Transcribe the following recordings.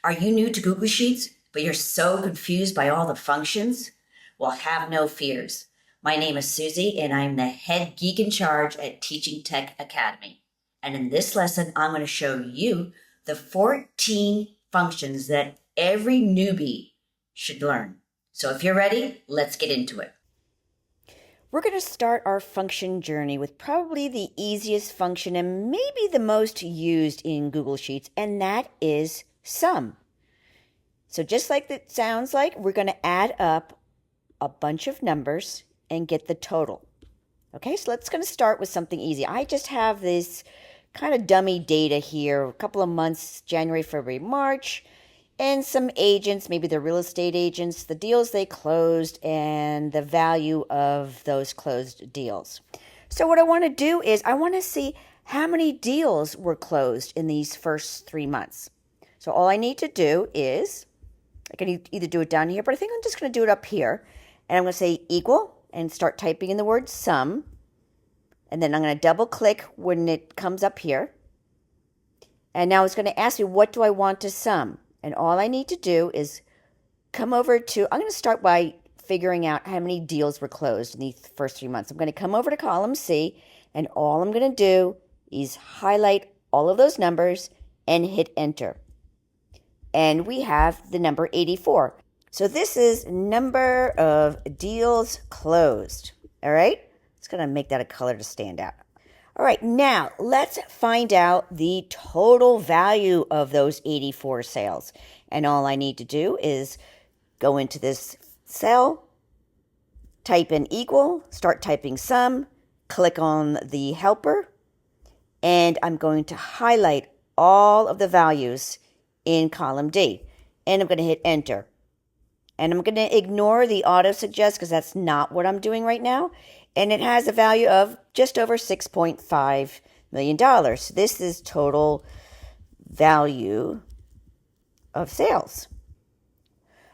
Are you new to Google Sheets, but you're so confused by all the functions? Well, have no fears. My name is Susie, and I'm the head geek in charge at Teaching Tech Academy. And in this lesson, I'm going to show you the 14 functions that every newbie should learn. So if you're ready, let's get into it. We're going to start our function journey with probably the easiest function and maybe the most used in Google Sheets, and that is sum. So just like it sounds like, we're going to add up a bunch of numbers and get the total. Okay, so let's going to start with something easy. I just have this kind of dummy data here, a couple of months, January, February, March, and some agents, maybe the real estate agents, the deals they closed, and the value of those closed deals. So what I want to do is I want to see how many deals were closed in these first 3 months. So all I need to do is, I can either do it down here, but I think I'm just going to do it up here. And I'm going to say equal and start typing in the word sum. And then I'm going to double click when it comes up here. And now it's going to ask me, what do I want to sum? And all I need to do is come over to, I'm going to start by figuring out how many deals were closed in these first 3 months. I'm going to come over to column C, and all I'm going to do is highlight all of those numbers and hit enter. And we have the number 84. So this is number of deals closed. All right? It's going to make that a color to stand out. All right, now let's find out the total value of those 84 sales. And all I need to do is go into this cell, type in equal, start typing sum, click on the helper, and I'm going to highlight all of the values in column D. And I'm going to hit enter. And I'm going to ignore the auto suggest because that's not what I'm doing right now. And it has a value of just over $6.5 million. So this is total value of sales.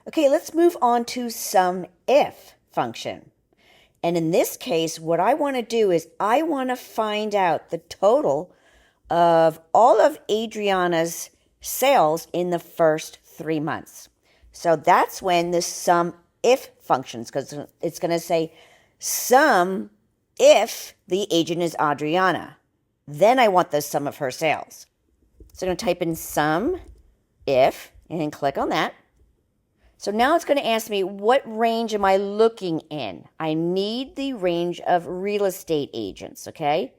Okay, let's move on to SUMIF function. And in this case, what I want to do is I want to find out the total of all of Adriana's sales in the first 3 months. So that's when the SUMIF functions, because it's going to say sum if the agent is Adriana. Then I want the sum of her sales. So I'm going to type in sum if and click on that. So now it's going to ask me, what range am I looking in? I need the range of real estate agents, okay?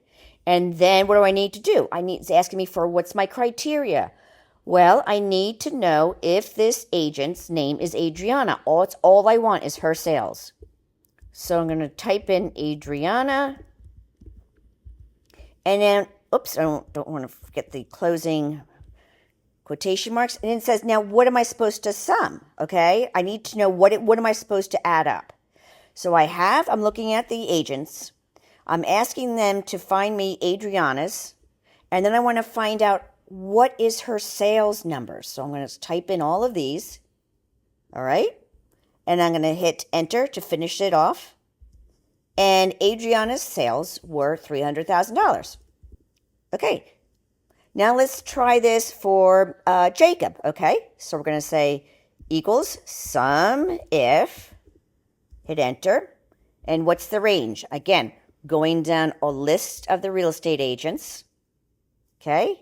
And then what do I need to do? It's asking me for what's my criteria. Well, I need to know if this agent's name is Adriana. All I want is her sales. So I'm going to type in Adriana. And then, oops, I don't want to forget the closing quotation marks. And it says, now what am I supposed to sum? Okay, I need to know what am I supposed to add up? So I'm looking at the agents. I'm asking them to find me Adriana's. And then I want to find out what is her sales number. So I'm going to type in all of these. All right. And I'm going to hit enter to finish it off. And Adriana's sales were $300,000. Okay. Now let's try this for Jacob. Okay. So we're going to say equals sum if, hit enter. And what's the range? Again, going down a list of the real estate agents. Okay.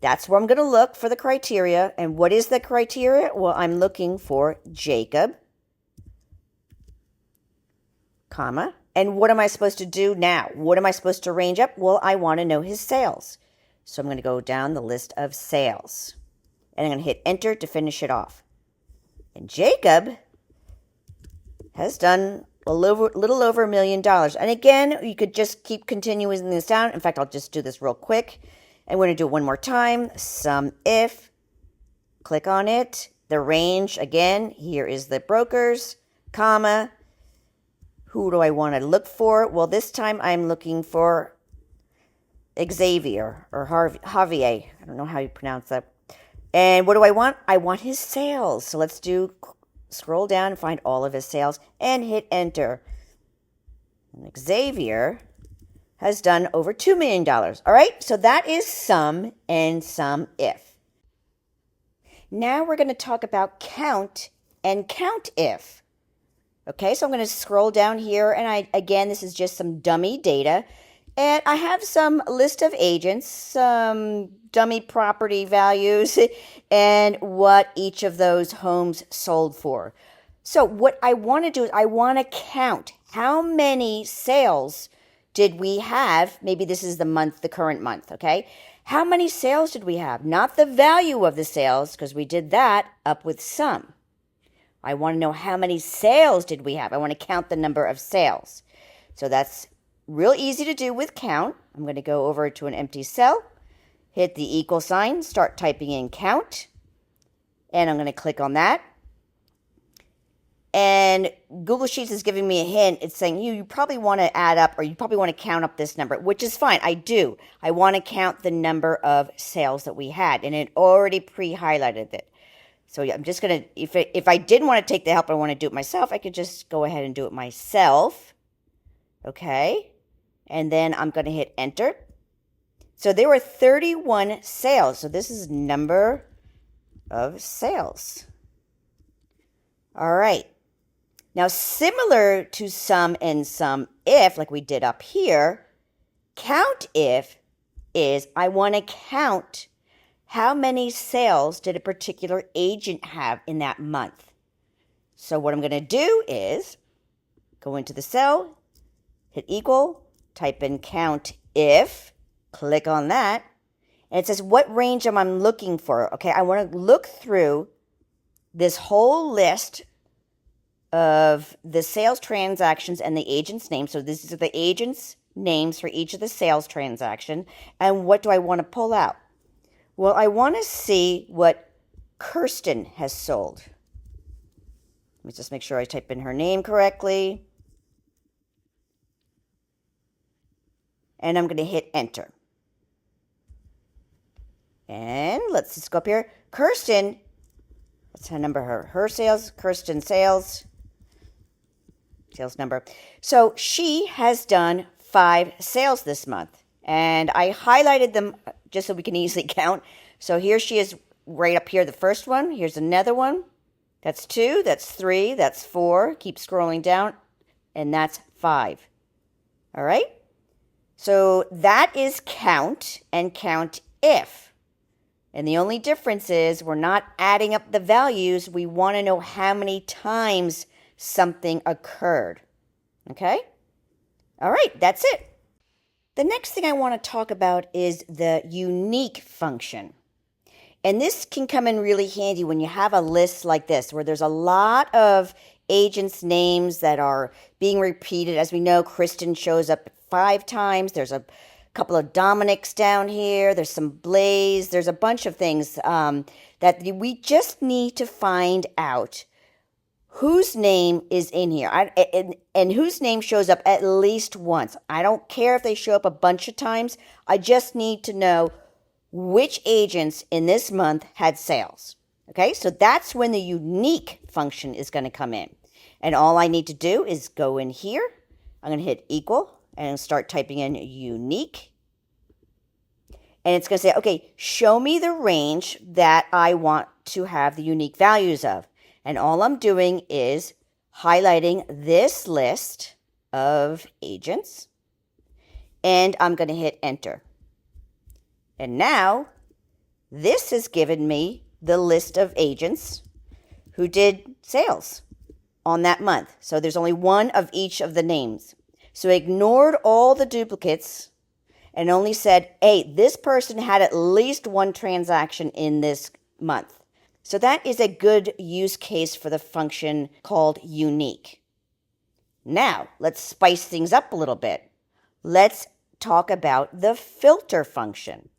That's where I'm going to look for the criteria. And what is the criteria? Well, I'm looking for Jacob, comma. And what am I supposed to do now? What am I supposed to range up? Well, I want to know his sales. So I'm going to go down the list of sales. And I'm going to hit enter to finish it off. And Jacob has done a little over $1 million. And again, you could just keep continuing this down. In fact, I'll just do this real quick. And we're going to do it one more time. Sum if, click on it. The range, again, here is the brokers, comma. Who do I want to look for? Well, this time I'm looking for Xavier or Javier. I don't know how you pronounce that. And what do I want? I want his sales. So let's scroll down and find all of his sales and hit enter. And Xavier has done over $2 million. All right, so that is sum and SUMIF. Now we're going to talk about count and COUNTIF. Okay, so I'm going to scroll down here, and again, this is just some dummy data. And I have some list of agents, some dummy property values, and what each of those homes sold for. So what I want to do is I want to count how many sales did we have. Maybe this is the month, the current month, okay? How many sales did we have? Not the value of the sales, because we did that up with SUM. I want to know how many sales did we have. I want to count the number of sales. So that's real easy to do with count. I'm going to go over to an empty cell, hit the equal sign, start typing in count, and I'm going to click on that. And Google Sheets is giving me a hint. It's saying you probably want to add up, or you probably want to count up this number, which is fine. I do. I want to count the number of sales that we had, and it already pre-highlighted it. So yeah, I'm just going to, if I didn't want to take the help, I want to do it myself, I could just go ahead and do it myself. Okay. And then I'm going to hit enter. So there were 31 sales. So this is number of sales. All right. Now, similar to SUM and SUMIF, like we did up here, COUNTIF is I want to count how many sales did a particular agent have in that month. So what I'm going to do is go into the cell, hit equal, type in COUNTIF, click on that, and it says what range am I looking for. Okay, I want to look through this whole list of the sales transactions and the agent's name. So these are the agent's names for each of the sales transaction. And what do I want to pull out? Well, I want to see what Kirsten has sold. Let me just make sure I type in her name correctly. And I'm going to hit enter. And let's just go up here. Kirsten, what's her number? Her sales, Kirsten sales number. So she has done 5 sales this month. And I highlighted them just so we can easily count. So here she is right up here, the first one. Here's another one. That's 2, that's 3, that's 4. Keep scrolling down. And that's 5. All right? So that is count and COUNTIF. And the only difference is we're not adding up the values. We want to know how many times something occurred. Okay? All right, that's it. The next thing I want to talk about is the unique function. And this can come in really handy when you have a list like this, where there's a lot of agents' names that are being repeated. As we know, Kristen shows up 5 times. There's a couple of Dominics down here. There's some Blaze. There's a bunch of things that we just need to find out whose name is in here and whose name shows up at least once. I don't care if they show up a bunch of times. I just need to know which agents in this month had sales. Okay, so that's when the unique function is going to come in. And all I need to do is go in here. I'm going to hit equal and start typing in unique. And it's going to say, okay, show me the range that I want to have the unique values of. And all I'm doing is highlighting this list of agents. And I'm going to hit enter. And now this has given me the list of agents who did sales on that month. So there's only one of each of the names. So I ignored all the duplicates and only said, hey, this person had at least one transaction in this month. So that is a good use case for the function called unique. Now, let's spice things up a little bit. Let's talk about the filter function.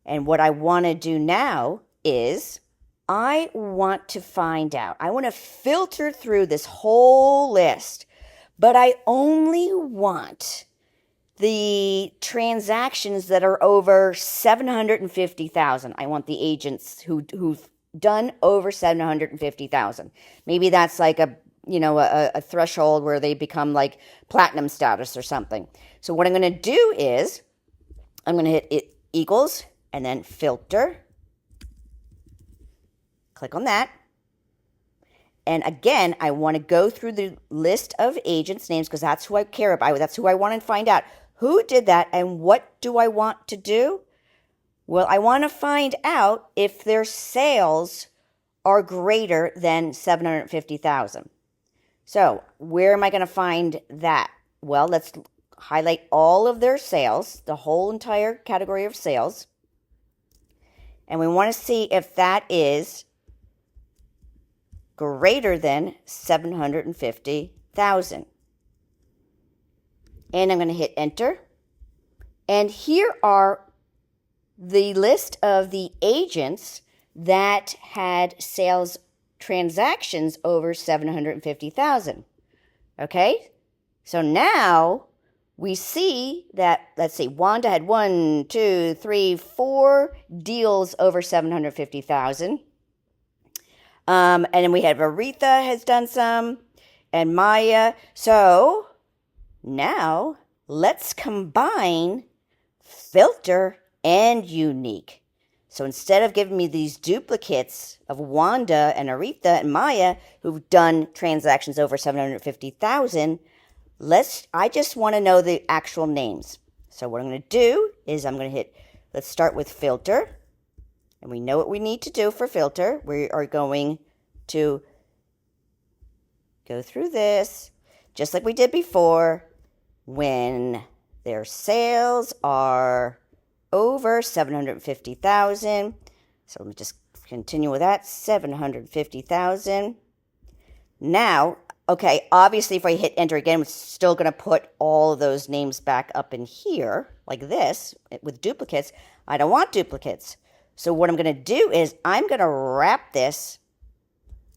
And what I want to do now is I want to find out. I want to filter through this whole list, but I only want the transactions that are over 750,000. I want the agents who've done over 750,000. Maybe that's like a threshold where they become like platinum status or something. So what I'm going to do is I'm going to hit it equals and then filter. Click on that. And again, I want to go through the list of agents' names because that's who I care about. That's who I want to find out. Who did that and what do I want to do? Well, I want to find out if their sales are greater than $750,000. So where am I going to find that? Well, let's highlight all of their sales, the whole entire category of sales. And we want to see if that is greater than $750,000. And I'm going to hit enter. And here are the list of the agents that had sales transactions over $750,000. Okay? So now we see that, let's see, Wanda had 4 deals over $750,000. And then we have Aretha has done some, and Maya. So now let's combine filter and unique. So instead of giving me these duplicates of Wanda and Aretha and Maya who've done transactions over $750,000, I just want to know the actual names. So what I'm going to do is I'm going to hit, let's start with filter. And we know what we need to do for filter. We are going to go through this just like we did before. When their sales are over $750,000. So let me just continue with that, $750,000. Now, okay, obviously if I hit enter again, it's still going to put all of those names back up in here like this with duplicates. I don't want duplicates. So what I'm going to do is I'm going to wrap this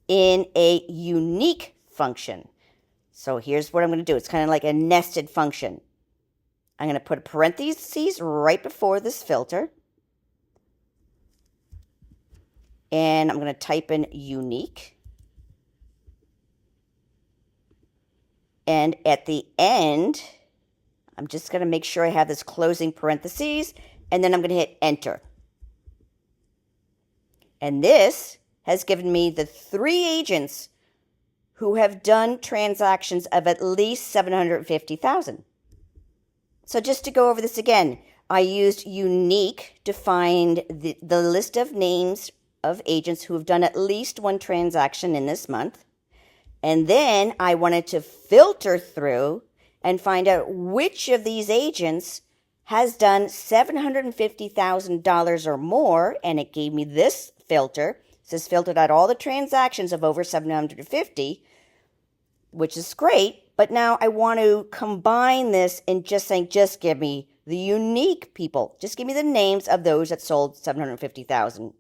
in a unique function. So here's what I'm going to do. It's kind of like a nested function. I'm going to put a parentheses right before this filter. And I'm going to type in unique. And at the end, I'm just going to make sure I have this closing parentheses. And then I'm going to hit enter. And this has given me the 3 agents who have done transactions of at least $750,000. So just to go over this again, I used unique to find the list of names of agents who have done at least 1 transaction in this month. And then I wanted to filter through and find out which of these agents has done $750,000 or more, and it gave me this filter. It says filtered out all the transactions of over 750, which is great. But now I want to combine this and just saying, just give me the unique people. Just give me the names of those that sold $750,000.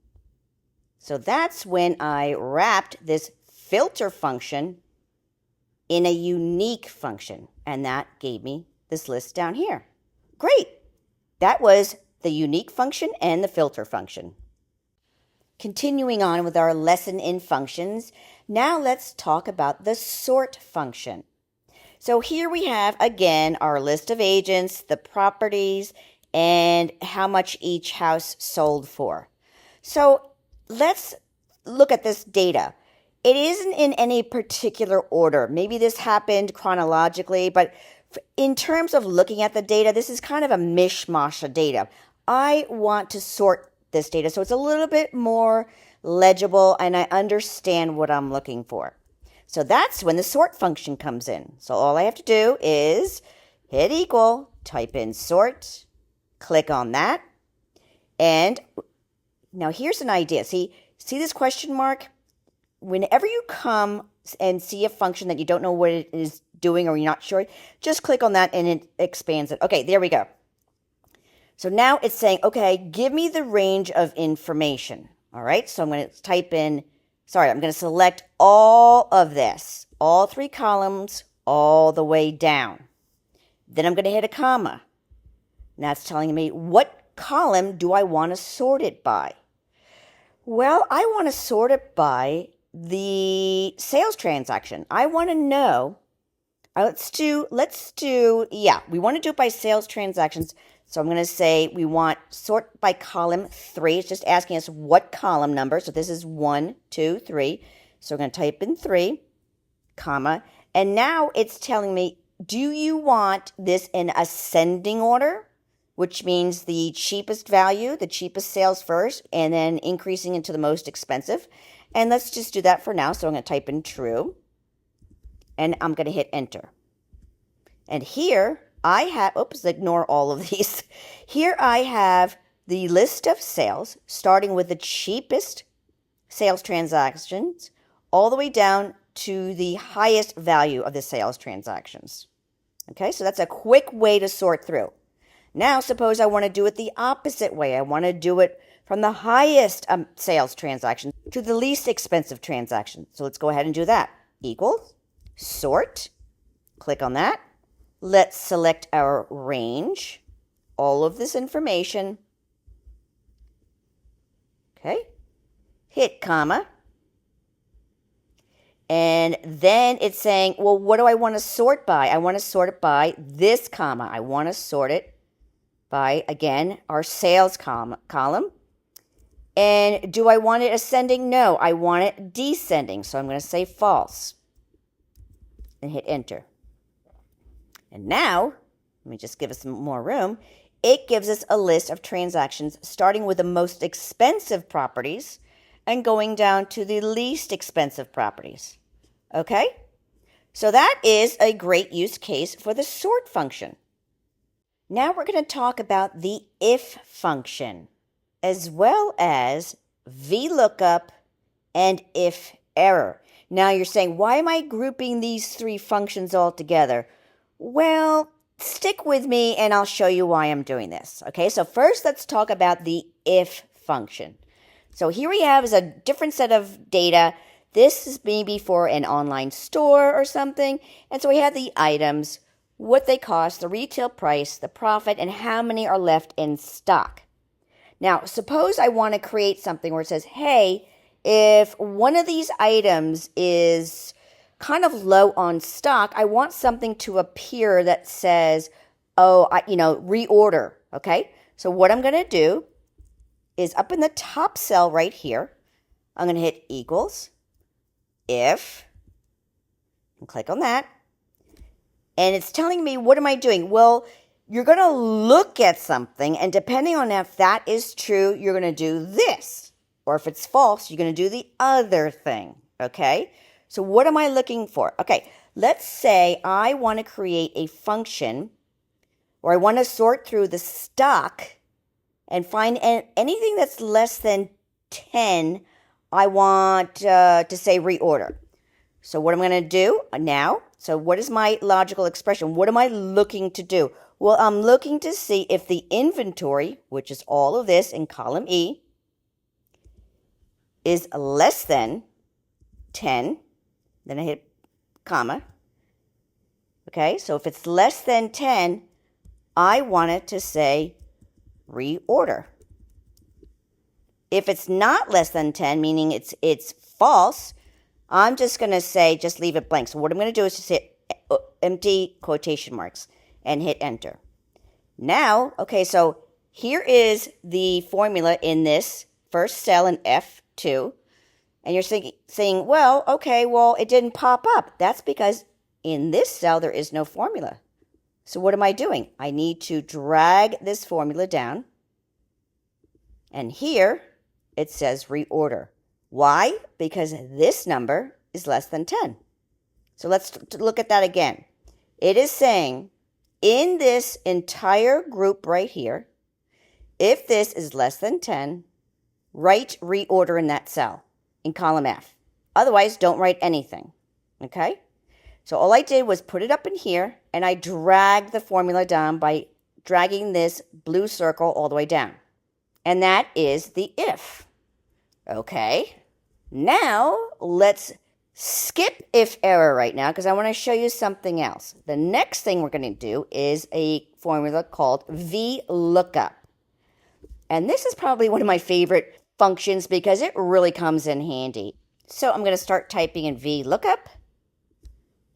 So that's when I wrapped this filter function in a unique function. And that gave me this list down here. Great. That was the unique function and the filter function. Continuing on with our lesson in functions, now let's talk about the sort function. So here we have, again, our list of agents, the properties, and how much each house sold for. So let's look at this data. It isn't in any particular order. Maybe this happened chronologically, but in terms of looking at the data, this is kind of a mishmash of data. I want to sort this data so it's a little bit more legible and I understand what I'm looking for. So that's when the sort function comes in. So all I have to do is hit equal, type in sort, click on that. And now here's an idea. See this question mark? Whenever you come and see a function that you don't know what it is doing or you're not sure, just click on that and it expands it. Okay, there we go. So now it's saying, okay, give me the range of information. All right, so I'm going to type in, I'm going to select all of this, all 3 columns, all the way down. Then I'm going to hit a comma. And that's telling me what column do I want to sort it by. Well, I want to sort it by the sales transaction. I want to know, we want to do it by sales transactions So I'm going to say we want sort by column 3. It's just asking us what column number. So this is 1, 2, 3. So we're going to type in 3, comma. And now it's telling me, do you want this in ascending order, which means the cheapest value, the cheapest sales first, and then increasing into the most expensive? And let's just do that for now. So I'm going to type in true, and I'm going to hit enter. And here I have, oops, ignore all of these. Here I have the list of sales, starting with the cheapest sales transactions, all the way down to the highest value of the sales transactions. Okay, so that's a quick way to sort through. Now, suppose I want to do it the opposite way. I want to do it from the highest sales transaction to the least expensive transaction. So let's go ahead and do that. Equals, sort, click on that. Let's select our range, all of this information. Okay, hit comma. And then it's saying, well, what do I want to sort by? I want to sort it by this comma. I want to sort it by, again, our sales column. And do I want it ascending? No, I want it descending. So I'm going to say false and hit enter. And now, let me just give us some more room. It gives us a list of transactions starting with the most expensive properties and going down to the least expensive properties. Okay? So that is a great use case for the sort function. Now we're going to talk about the if function, as well as VLOOKUP and IFERROR. Now you're saying, why am I grouping these 3 functions all together? Well, stick with me and I'll show you why I'm doing this. Okay, so first let's talk about the if function. So here we have is a different set of data. This is maybe for an online store or something. And so we have the items, what they cost, the retail price, the profit, and how many are left in stock. Now, suppose I want to create something where it says, hey, if one of these items is kind of low on stock, I want something to appear that says, reorder, okay? So what I'm going to do is up in the top cell right here, I'm going to hit equals, if, and click on that. And it's telling me, what am I doing? Well, you're going to look at something, and depending on if that is true, you're going to do this. Or if it's false, you're going to do the other thing, okay? So what am I looking for? Okay, let's say I want to create a function, or I want to sort through the stock and find anything that's less than 10, I want to say reorder. So what I'm going to do now, so what is my logical expression? What am I looking to do? Well, I'm looking to see if the inventory, which is all of this in column E, is less than 10. Then I hit comma. Okay, so if it's less than 10, I want it to say reorder. If it's not less than 10, meaning it's false, I'm just going to say, just leave it blank. So what I'm going to do is just hit empty quotation marks and hit enter. Now, okay, so here is the formula in this first cell in F2. And you're saying, well, okay, well, it didn't pop up. That's because in this cell, there is no formula. So what am I doing? I need to drag this formula down. And here, it says reorder. Why? Because this number is less than 10. So let's look at that again. It is saying, in this entire group right here, if this is less than 10, write reorder in that cell, in column F. Otherwise, don't write anything, okay? So all I did was put it up in here, and I dragged the formula down by dragging this blue circle all the way down. And that is the if. Okay, now let's skip IFERROR right now because I want to show you something else. The next thing we're going to do is a formula called VLOOKUP. And this is probably one of my favorite functions because it really comes in handy. So I'm going to start typing in VLOOKUP.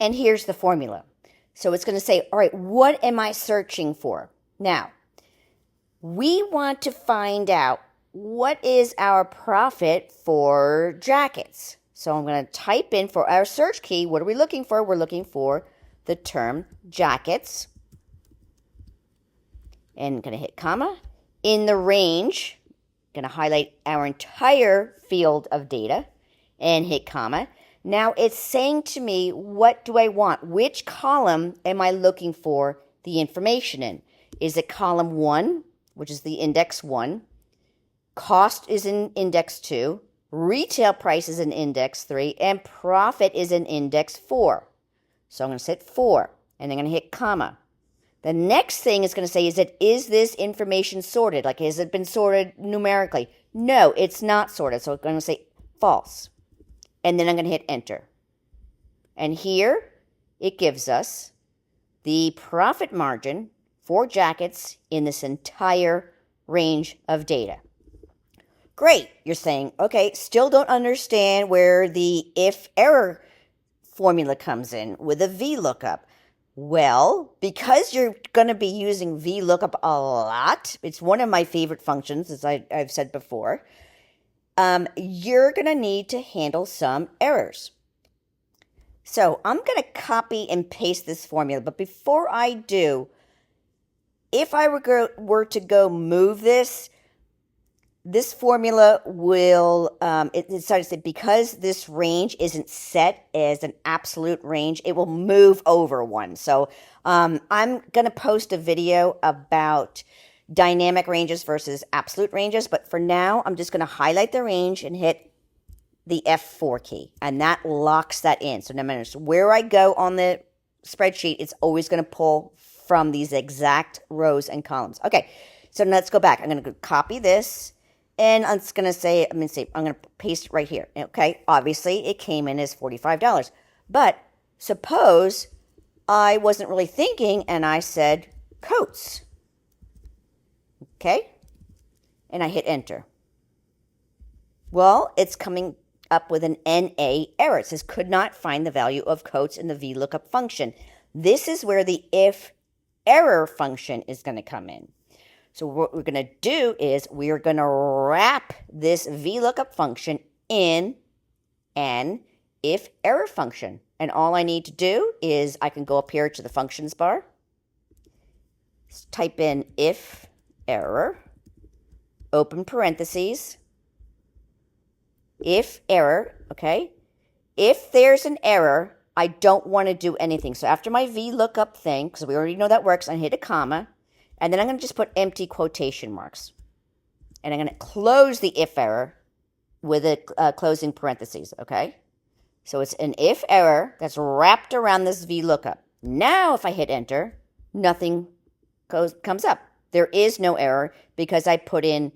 And here's the formula. So it's going to say, all right, what am I searching for? Now, we want to find out what is our profit for jackets. So I'm going to type in for our search key, what are we looking for? We're looking for the term jackets. And I'm going to hit comma. In the range, I'm going to highlight our entire field of data and hit comma. Now it's saying to me, what do I want? Which column am I looking for the information in? Is it column 1, which is the index 1? Cost is in index 2. Retail price is in index 3. And profit is in index 4. So I'm going to hit 4. And I'm going to hit comma. The next thing it's going to say is this information sorted? Like, has it been sorted numerically? No, it's not sorted. So I'm going to say false. And then I'm going to hit enter. And here it gives us the profit margin for jackets in this entire range of data. Great. You're saying, okay, still don't understand where the if-error formula comes in with a VLOOKUP. Well, because you're going to be using VLOOKUP a lot, it's one of my favorite functions, as I've said before, you're going to need to handle some errors. So I'm going to copy and paste this formula, but before I do, if I were to go move this formula will, it starts to say, because this range isn't set as an absolute range, it will move over one. So I'm going to post a video about dynamic ranges versus absolute ranges, but for now, I'm just going to highlight the range and hit the F4 key, and that locks that in. So no matter where I go on the spreadsheet, it's always going to pull from these exact rows and columns. Okay, so now let's go back. I'm going to copy this. And I'm going to say, I'm going to paste it right here. Okay, obviously it came in as $45. But suppose I wasn't really thinking and I said coats. Okay, and I hit enter. Well, it's coming up with an NA error. It says could not find the value of coats in the VLOOKUP function. This is where the if error function is going to come in. So what we're going to do is we are going to wrap this VLOOKUP function in an if error function. And all I need to do is I can go up here to the functions bar, type in if error, open parentheses, if error, okay? If there's an error, I don't want to do anything. So after my VLOOKUP thing, because we already know that works, I hit a comma. And then I'm going to just put empty quotation marks. And I'm going to close the if error with a closing parentheses, okay? So it's an if error that's wrapped around this VLOOKUP. Now if I hit enter, nothing comes up. There is no error because I put in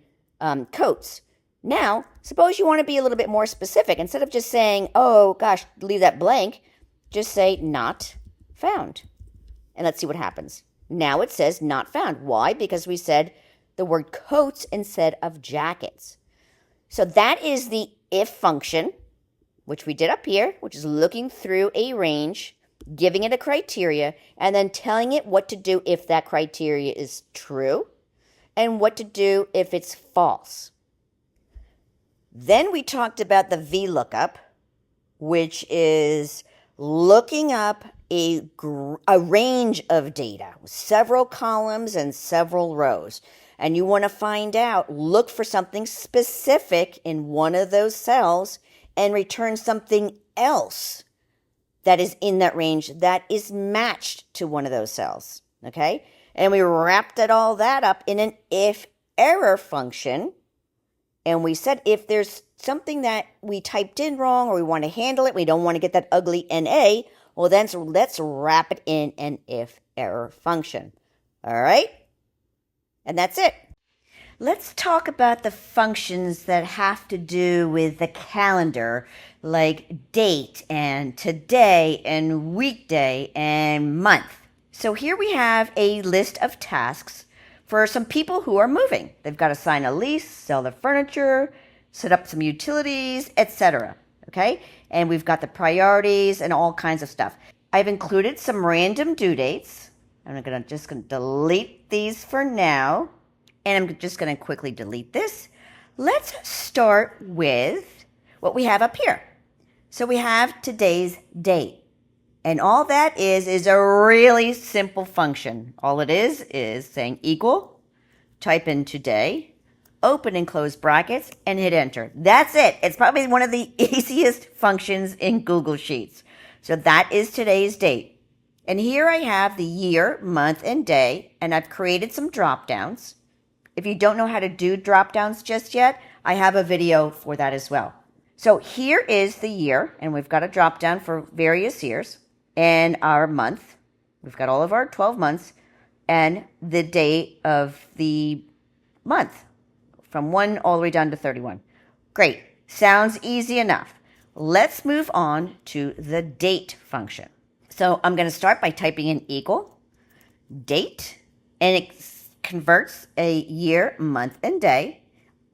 coats. Now, suppose you want to be a little bit more specific. Instead of just saying, oh gosh, leave that blank, just say not found. And let's see what happens. Now it says not found. Why? Because we said the word coats instead of jackets. So that is the if function, which we did up here, which is looking through a range, giving it a criteria, and then telling it what to do if that criteria is true, and what to do if it's false. Then we talked about the VLOOKUP, which is looking up a range of data, several columns and several rows. And you want to find out, look for something specific in one of those cells and return something else that is in that range that is matched to one of those cells. Okay? And we wrapped all that up in an if error function. And we said if there's something that we typed in wrong or we want to handle it, we don't want to get that ugly NA, well, then so let's wrap it in an if-error function. All right? And that's it. Let's talk about the functions that have to do with the calendar, like date and today and weekday and month. So here we have a list of tasks for some people who are moving. They've got to sign a lease, sell their furniture, set up some utilities, etc. Okay? And we've got the priorities and all kinds of stuff. I've included some random due dates. I'm just going to delete these for now. and I'm just going to quickly delete this. Let's start with what we have up here. So we have today's date. And all that is a really simple function. All it is saying equal, type in today, open and close brackets, and hit enter. That's it. It's probably one of the easiest functions in Google Sheets. So that is today's date. And here I have the year, month, and day, and I've created some drop downs. If you don't know how to do drop downs just yet, I have a video for that as well. So here is the year, and we've got a drop down for various years, and our month. We've got all of our 12 months, and the day of the month, from 1 all the way down to 31. Great. Sounds easy enough. Let's move on to the date function. So I'm going to start by typing in equal, date, and it converts a year, month, and day.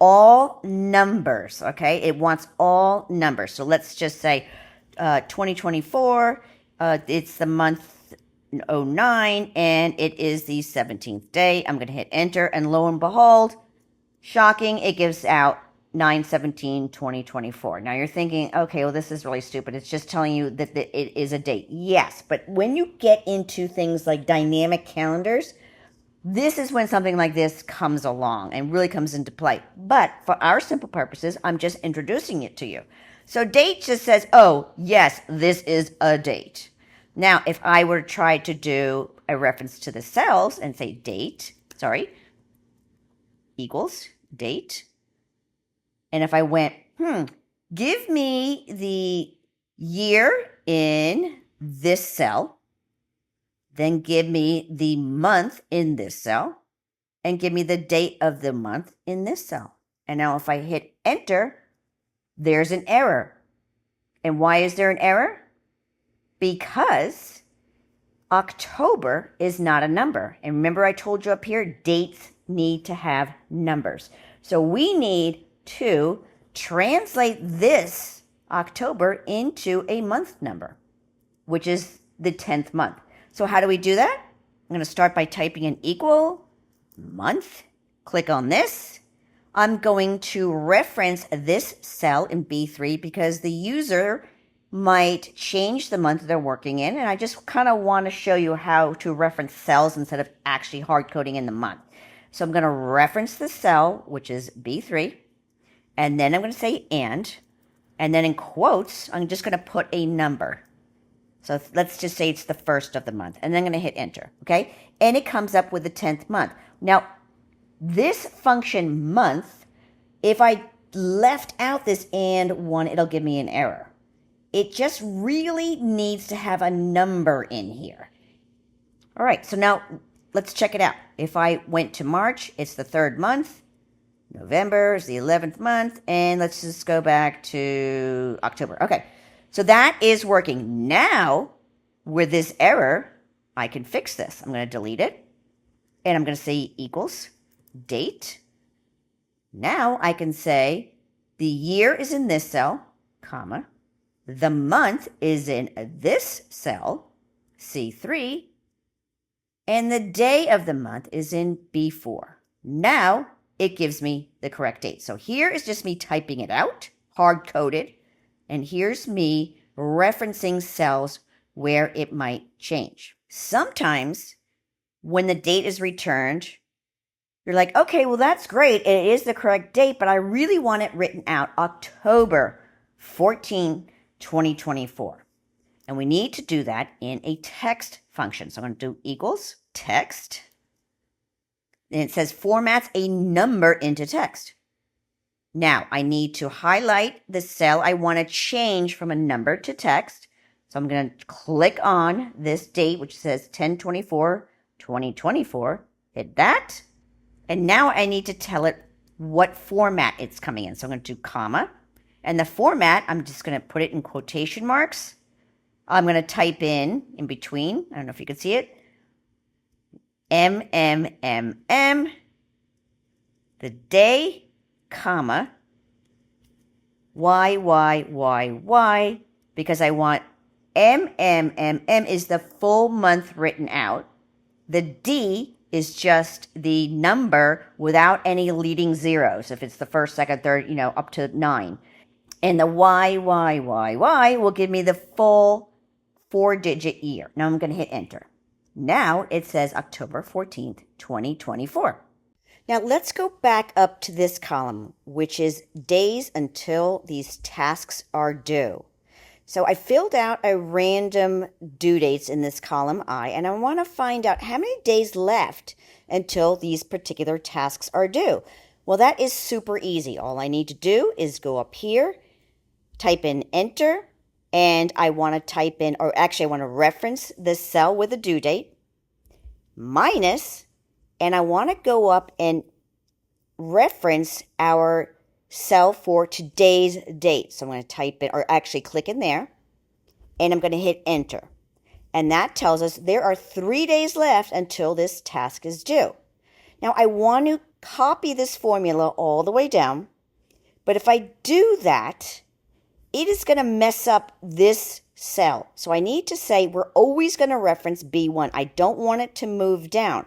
All numbers, okay? It wants all numbers. So let's just say 2024, it's the month 09, and it is the 17th day. I'm going to hit enter, and lo and behold, shocking, it gives out 9/17/2024. Now you're thinking, okay, well, this is really stupid. It's just telling you that it is a date. Yes, but when you get into things like dynamic calendars, this is when something like this comes along and really comes into play. But for our simple purposes, I'm just introducing it to you. So date just says, oh, yes, this is a date. Now, if I were to try to do a reference to the cells and say equals date. And if I went, give me the year in this cell, then give me the month in this cell, and give me the date of the month in this cell. And now if I hit enter, there's an error. And why is there an error? Because October is not a number. And remember I told you up here, dates need to have numbers. So we need to translate this October into a month number, which is the 10th month. So how do we do that? I'm going to start by typing in equal, month, click on this. I'm going to reference this cell in B3 because the user might change the month they're working in, and I just kind of want to show you how to reference cells instead of actually hard coding in the month. So I'm going to reference the cell, which is B3, and then I'm going to say and then in quotes, I'm just going to put a number. So let's just say it's the first of the month, and then I'm going to hit enter, okay? And it comes up with the 10th month. Now, this function month, if I left out this and one, it'll give me an error. It just really needs to have a number in here. All right, so now let's check it out. If I went to March, it's the 3rd month. November is the 11th month, and let's just go back to October. Okay. So that is working. Now, with this error, I can fix this. I'm going to delete it, and I'm going to say equals date. Now I can say the year is in this cell, comma. The month is in this cell, C3, and the day of the month is in B4. Now it gives me the correct date. So here is just me typing it out, hard-coded. And here's me referencing cells where it might change. Sometimes when the date is returned, you're like, okay, well, that's great. It is the correct date, but I really want it written out October 14, 2024. And we need to do that in a text function. So I'm going to do equals text. And it says formats a number into text. Now, I need to highlight the cell I want to change from a number to text. So I'm going to click on this date, which says 10/24/2024. Hit that. And now I need to tell it what format it's coming in. So I'm going to do comma. And the format, I'm just going to put it in quotation marks. I'm going to type in between. I don't know if you can see it. MMMM. The day, comma, Y, because I want MMMM is the full month written out. The D is just the number without any leading zeros. If it's the first, second, third, up to 9. And the Y will give me the full 4-digit year. Now I'm going to hit enter. Now it says October 14th, 2024. Now let's go back up to this column, which is days until these tasks are due. So I filled out a random due dates in this column I, and I want to find out how many days left until these particular tasks are due. Well, that is super easy. All I need to do is go up here, type in enter, and I want to type in, or actually I want to reference the cell with the due date, minus, and I want to go up and reference our cell for today's date. So I'm going to type it, or actually click in there, and I'm going to hit enter. And that tells us there are 3 days left until this task is due. Now I want to copy this formula all the way down, but if I do that, it is going to mess up this cell. So I need to say we're always going to reference B1. I don't want it to move down.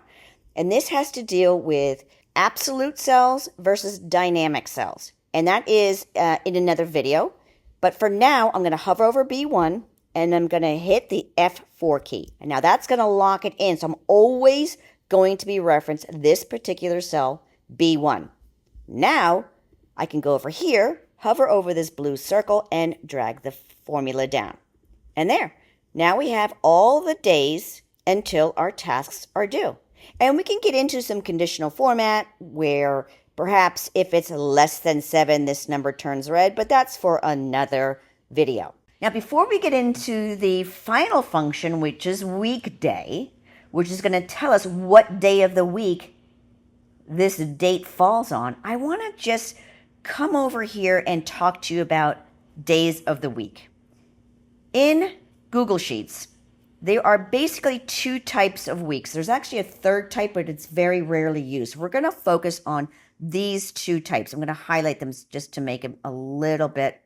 And this has to deal with absolute cells versus dynamic cells. And that is in another video. But for now, I'm going to hover over B1 and I'm going to hit the F4 key. And now that's going to lock it in. So I'm always going to be referenced this particular cell, B1. Now I can go over here, hover over this blue circle and drag the formula down. And there. Now we have all the days until our tasks are due. And we can get into some conditional format where perhaps if it's less than 7, this number turns red, but that's for another video. Now, before we get into the final function, which is weekday, which is going to tell us what day of the week this date falls on, I want to just come over here and talk to you about days of the week. In Google Sheets, there are basically 2 types of weeks. There's actually a third type, but it's very rarely used. We're going to focus on these 2 types. I'm going to highlight them just to make them a little bit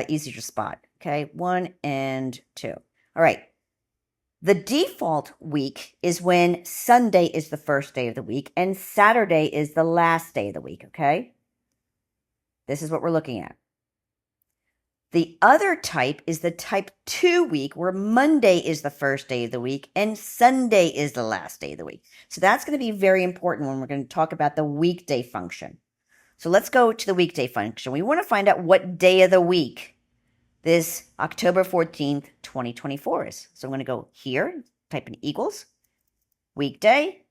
easier to spot. Okay, 1 and 2. All right. The default week is when Sunday is the first day of the week and Saturday is the last day of the week. Okay, this is what we're looking at. The other type is the type 2 week, where Monday is the first day of the week and Sunday is the last day of the week. So that's going to be very important when we're going to talk about the weekday function. So let's go to the weekday function. We want to find out what day of the week this October 14th, 2024 is. So I'm going to go here, type in equals, weekday,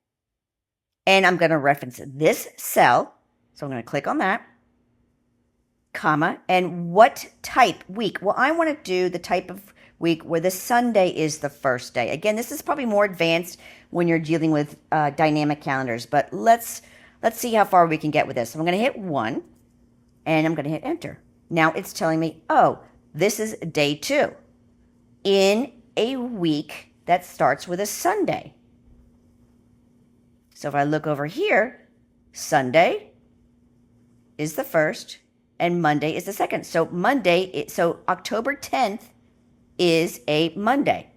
and I'm going to reference this cell. So I'm going to click on that, comma, and what type week? Well, I want to do the type of week where the Sunday is the first day. Again, this is probably more advanced when you're dealing with dynamic calendars, but let's see how far we can get with this. So I'm going to hit 1, and I'm going to hit enter. Now it's telling me, oh, this is day 2 in a week that starts with a Sunday. So if I look over here, Sunday is the first, and Monday is the second. So so October 10th is a Monday.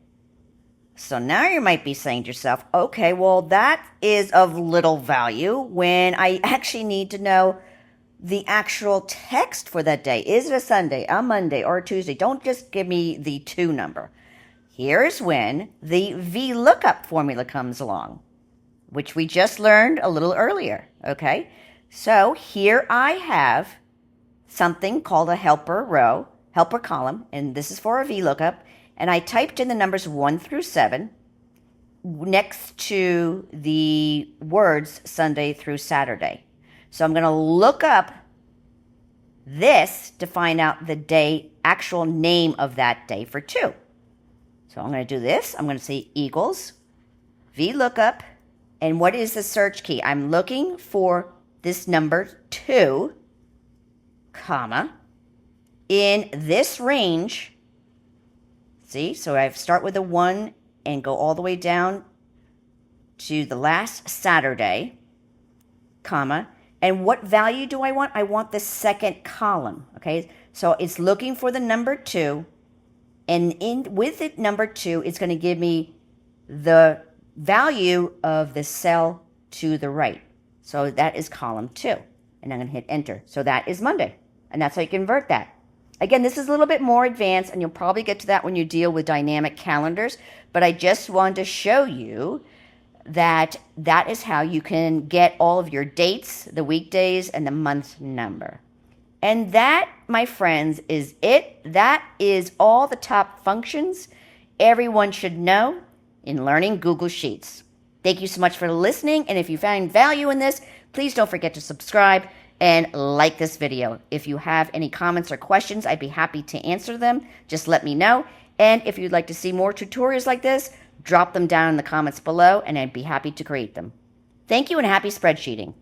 So now you might be saying to yourself, okay, well, that is of little value when I actually need to know the actual text for that day. Is it a Sunday, a Monday, or a Tuesday? Don't just give me the 2 number. Here's when the VLOOKUP formula comes along, which we just learned a little earlier, okay? So here I have something called a helper row, helper column, and this is for a VLOOKUP, and I typed in the numbers 1 through 7 next to the words Sunday through Saturday. So I'm going to look up this to find out the day, actual name of that day for 2. So I'm going to do this. I'm going to say equals VLOOKUP, and what is the search key? I'm looking for this number 2, comma, in this range. See, so I start with a 1 and go all the way down to the last Saturday, comma, and what value do I want? I want the second column, okay? So it's looking for the number 2, and with it number 2, it's going to give me the value of the cell to the right. So that is column 2. And I'm going to hit enter. So that is Monday. And that's how you convert that. Again, this is a little bit more advanced, and you'll probably get to that when you deal with dynamic calendars. But I just wanted to show you that that is how you can get all of your dates, the weekdays, and the month number. And that, my friends, is it. That is all the top functions everyone should know in learning Google Sheets. Thank you so much for listening, and if you found value in this, please don't forget to subscribe and like this video. If you have any comments or questions, I'd be happy to answer them. Just let me know. And if you'd like to see more tutorials like this, drop them down in the comments below, and I'd be happy to create them. Thank you, and happy spreadsheeting.